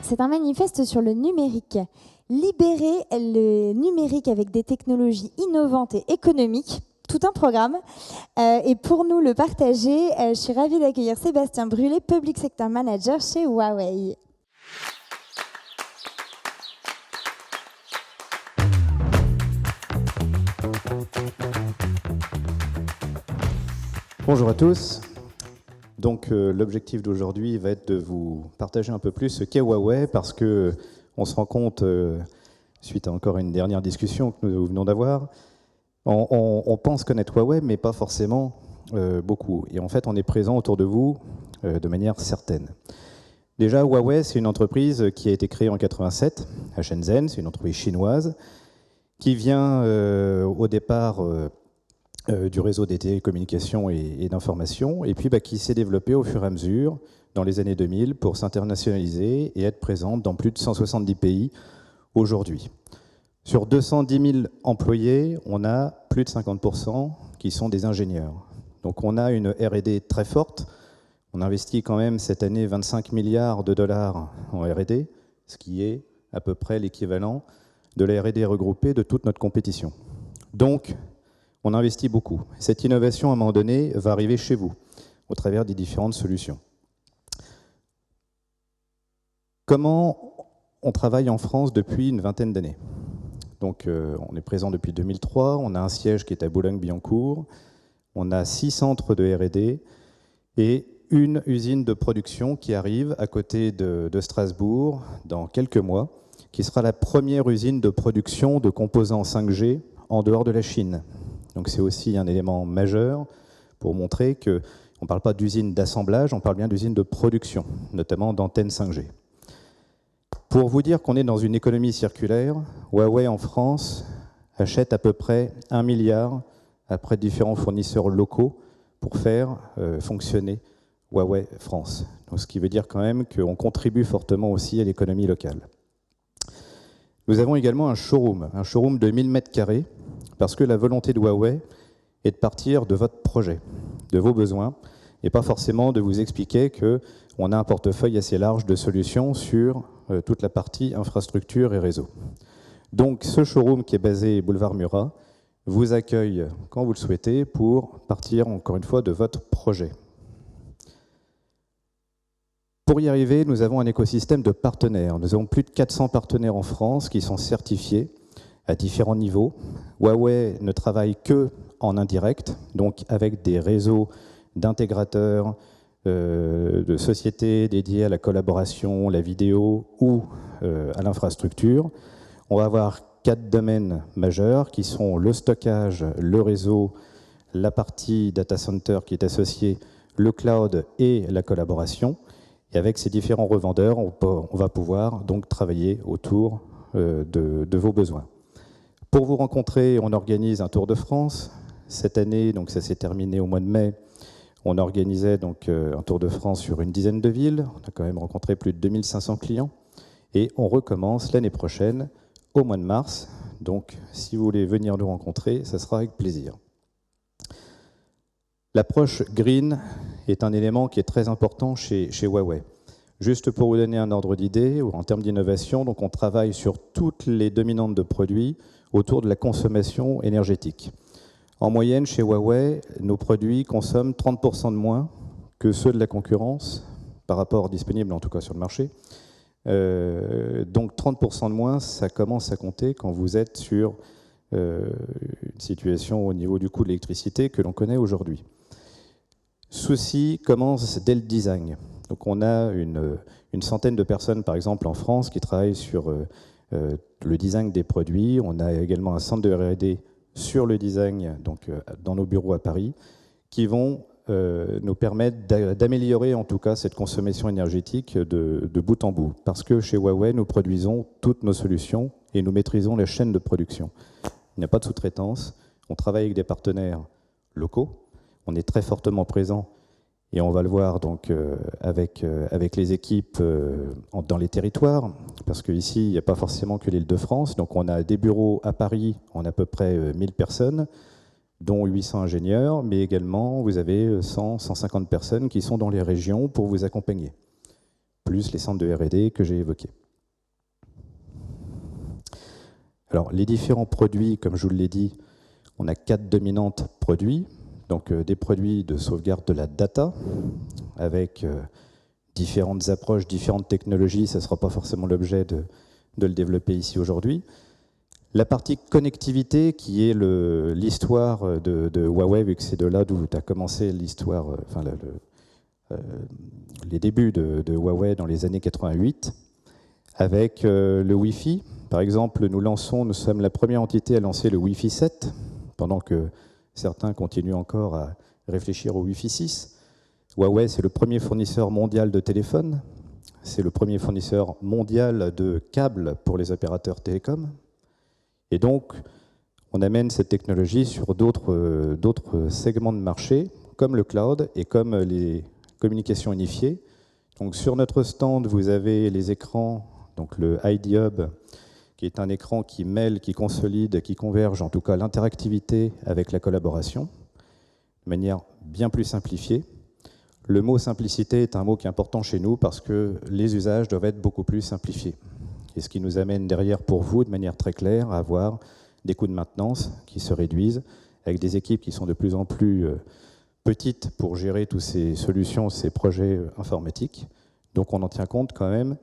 c'est un manifeste sur le numérique. Libérer le numérique avec des technologies innovantes et économiques, tout un programme. Et pour nous le partager, je suis ravie d'accueillir Sébastien Brulé, Public Sector Manager chez Huawei. Bonjour à tous. Donc l'objectif d'aujourd'hui va être de vous partager un peu plus ce qu'est Huawei, parce que on se rend compte, suite à encore une dernière discussion que nous venons d'avoir, on pense connaître Huawei, mais pas forcément beaucoup. Et en fait, on est présent autour de vous de manière certaine. Déjà, Huawei, c'est une entreprise qui a été créée en 87 à Shenzhen. C'est une entreprise chinoise qui vient au départ du réseau des télécommunications et d'information, et puis qui s'est développé au fur et à mesure dans les années 2000 pour s'internationaliser et être présente dans plus de 170 pays aujourd'hui. Sur 210 000 employés, on a plus de 50% qui sont des ingénieurs. Donc on a une R&D très forte. On investit quand même cette année 25 milliards de dollars en R&D, ce qui est à peu près l'équivalent de la R&D regroupée de toute notre compétition. Donc, on investit beaucoup. Cette innovation, à un moment donné, va arriver chez vous, au travers des différentes solutions. Comment on travaille en France depuis une vingtaine d'années? Donc, on est présent depuis 2003, on a un siège qui est à Boulogne-Billancourt, on a 6 centres de R&D et une usine de production qui arrive à côté de Strasbourg dans quelques mois, qui sera la première usine de production de composants 5G en dehors de la Chine. Donc c'est aussi un élément majeur pour montrer qu'on ne parle pas d'usine d'assemblage, on parle bien d'usine de production, notamment d'antennes 5G. Pour vous dire qu'on est dans une économie circulaire, Huawei en France achète à peu près 1 milliard après différents fournisseurs locaux pour faire fonctionner Huawei France. Donc, ce qui veut dire quand même qu'on contribue fortement aussi à l'économie locale. Nous avons également un showroom de 1000 m², parce que la volonté de Huawei est de partir de votre projet, de vos besoins, et pas forcément de vous expliquer qu'on a un portefeuille assez large de solutions sur toute la partie infrastructure et réseau. Donc ce showroom qui est basé boulevard Murat vous accueille quand vous le souhaitez pour partir encore une fois de votre projet. Pour y arriver, nous avons un écosystème de partenaires. Nous avons plus de 400 partenaires en France qui sont certifiés à différents niveaux. Huawei ne travaille que en indirect, donc avec des réseaux d'intégrateurs, de sociétés dédiées à la collaboration, la vidéo ou à l'infrastructure. On va avoir 4 domaines majeurs qui sont le stockage, le réseau, la partie data center qui est associée, le cloud et la collaboration. Et avec ces différents revendeurs, on va pouvoir donc travailler autour de vos besoins. Pour vous rencontrer, on organise un Tour de France. Cette année, donc ça s'est terminé au mois de mai, on organisait donc un Tour de France sur une dizaine de villes. On a quand même rencontré plus de 2500 clients. Et on recommence l'année prochaine, au mois de mars. Donc, si vous voulez venir nous rencontrer, ça sera avec plaisir. L'approche green est un élément qui est très important chez Huawei. Juste pour vous donner un ordre d'idée, en termes d'innovation, donc on travaille sur toutes les dominantes de produits autour de la consommation énergétique. En moyenne, chez Huawei, nos produits consomment 30% de moins que ceux de la concurrence, par rapport disponible en tout cas sur le marché. Donc 30% de moins, ça commence à compter quand vous êtes sur une situation au niveau du coût de l'électricité que l'on connaît aujourd'hui. Ceci commence dès le design. Donc on a une centaine de personnes, par exemple, en France, qui travaillent sur le design des produits. On a également un centre de R&D sur le design, donc dans nos bureaux à Paris, qui vont nous permettre d'améliorer en tout cas cette consommation énergétique de bout en bout. Parce que chez Huawei, nous produisons toutes nos solutions et nous maîtrisons la chaîne de production. Il n'y a pas de sous-traitance. On travaille avec des partenaires locaux. On est très fortement présent et on va le voir donc avec les équipes dans les territoires, parce qu'ici, il n'y a pas forcément que l'Île-de-France. Donc on a des bureaux à Paris, on a à peu près 1000 personnes, dont 800 ingénieurs, mais également vous avez 100, 150 personnes qui sont dans les régions pour vous accompagner. plus les centres de R&D que j'ai évoqués. Alors, les différents produits, comme je vous l'ai dit, on a 4 dominantes produits, donc des produits de sauvegarde de la data, avec différentes approches, différentes technologies, ça ne sera pas forcément l'objet de le développer ici aujourd'hui. La partie connectivité, qui est l'histoire de Huawei, vu que c'est de là d'où a commencé l'histoire, les débuts de Huawei dans les années 88, avec le Wi-Fi. Par exemple, nous sommes la première entité à lancer le Wi-Fi 7, pendant que certains continuent encore à réfléchir au Wi-Fi 6. Huawei, c'est le premier fournisseur mondial de téléphones, c'est le premier fournisseur mondial de câbles pour les opérateurs télécoms. Et donc, on amène cette technologie sur d'autres segments de marché, comme le cloud et comme les communications unifiées. Donc, sur notre stand, vous avez les écrans, donc le ID Hub, qui est un écran qui mêle, qui consolide, qui converge, en tout cas l'interactivité avec la collaboration, de manière bien plus simplifiée. Le mot simplicité est un mot qui est important chez nous parce que les usages doivent être beaucoup plus simplifiés. Et ce qui nous amène derrière pour vous, de manière très claire, à avoir des coûts de maintenance qui se réduisent, avec des équipes qui sont de plus en plus petites pour gérer toutes ces solutions, ces projets informatiques. Donc on en tient compte quand même.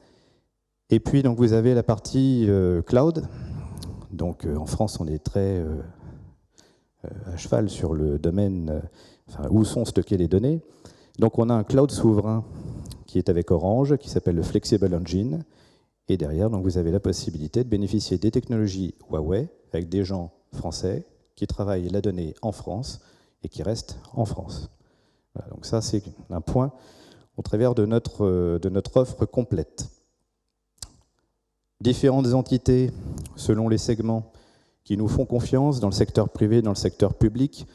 Et puis donc vous avez la partie cloud. Donc en France, on est très à cheval sur le domaine où sont stockées les données. Donc on a un cloud souverain qui est avec Orange, qui s'appelle le Flexible Engine. Et derrière, donc, vous avez la possibilité de bénéficier des technologies Huawei avec des gens français qui travaillent la donnée en France et qui restent en France. Voilà, donc ça, c'est un point au travers de notre offre complète. Différentes entités, selon les segments, qui nous font confiance dans le secteur privé, dans le secteur public.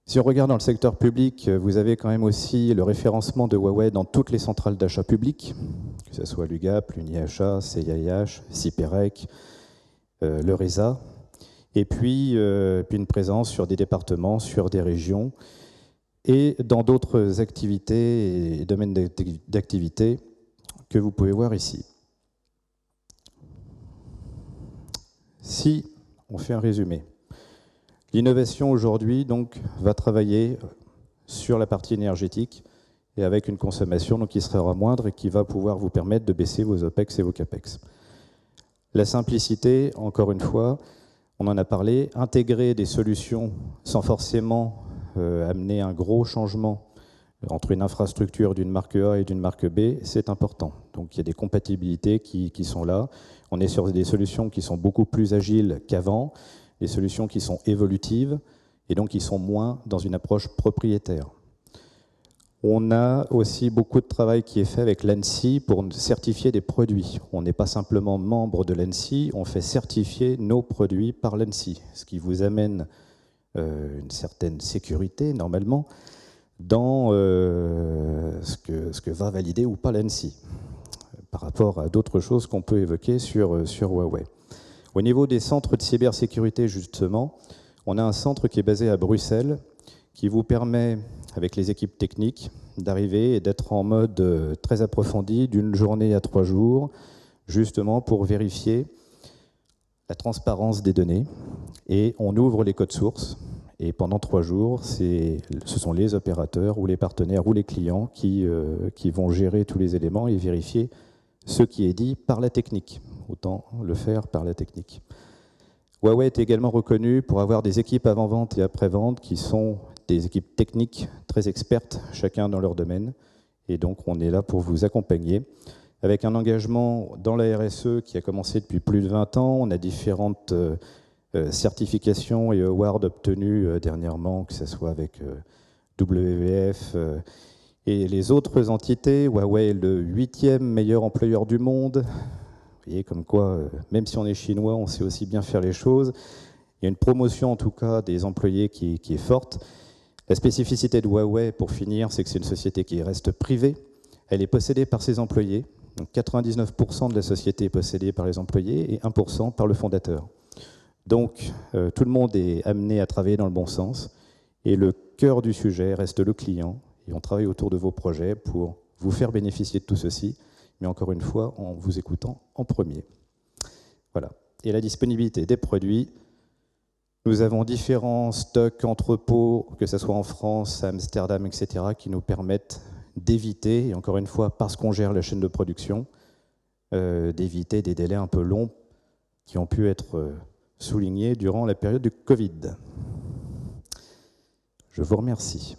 Si on regarde dans le secteur public, vous avez quand même aussi le référencement de Huawei dans toutes les centrales d'achat publiques, que ce soit l'UGAP, l'UniAchat, CIH, Ciperec, le RESA, et puis une présence sur des départements, sur des régions, et dans d'autres activités et domaines d'activité que vous pouvez voir ici. Si on fait un résumé, l'innovation aujourd'hui donc va travailler sur la partie énergétique et avec une consommation donc, qui sera moindre et qui va pouvoir vous permettre de baisser vos OPEX et vos CAPEX. La simplicité, encore une fois, on en a parlé, intégrer des solutions sans forcément amener un gros changement entre une infrastructure d'une marque A et d'une marque B, c'est important. Donc il y a des compatibilités qui sont là. On est sur des solutions qui sont beaucoup plus agiles qu'avant, des solutions qui sont évolutives et donc qui sont moins dans une approche propriétaire. On a aussi beaucoup de travail qui est fait avec l'ANSSI pour certifier des produits. On n'est pas simplement membre de l'ANSSI, on fait certifier nos produits par l'ANSSI, ce qui vous amène une certaine sécurité, normalement, dans ce que va valider ou pas l'ANSSI, par rapport à d'autres choses qu'on peut évoquer sur Huawei. Au niveau des centres de cybersécurité, justement, on a un centre qui est basé à Bruxelles, qui vous permet, avec les équipes techniques, d'arriver et d'être en mode très approfondi, d'une journée à 3 jours, justement pour vérifier la transparence des données. Et on ouvre les codes sources. Et pendant 3 jours, ce sont les opérateurs ou les partenaires ou les clients qui vont gérer tous les éléments et vérifier ce qui est dit par la technique. Autant le faire par la technique. Huawei est également reconnu pour avoir des équipes avant-vente et après-vente qui sont des équipes techniques très expertes, chacun dans leur domaine. Et donc, on est là pour vous accompagner. Avec un engagement dans la RSE qui a commencé depuis plus de 20 ans, on a différentes certifications et awards obtenus dernièrement, que ce soit avec WWF et les autres entités. Huawei est le 8e meilleur employeur du monde. Vous voyez, comme quoi, même si on est chinois, on sait aussi bien faire les choses. Il y a une promotion, en tout cas, des employés qui est forte. La spécificité de Huawei, pour finir, c'est que c'est une société qui reste privée. Elle est possédée par ses employés. Donc 99% de la société est possédée par les employés et 1% par le fondateur. Donc, tout le monde est amené à travailler dans le bon sens. Et le cœur du sujet reste le client. Et on travaille autour de vos projets pour vous faire bénéficier de tout ceci mais encore une fois, en vous écoutant en premier. Voilà. Et la disponibilité des produits. Nous avons différents stocks, entrepôts, que ce soit en France, à Amsterdam, etc., qui nous permettent d'éviter, et encore une fois, parce qu'on gère la chaîne de production, d'éviter des délais un peu longs qui ont pu être soulignés durant la période du Covid. Je vous remercie.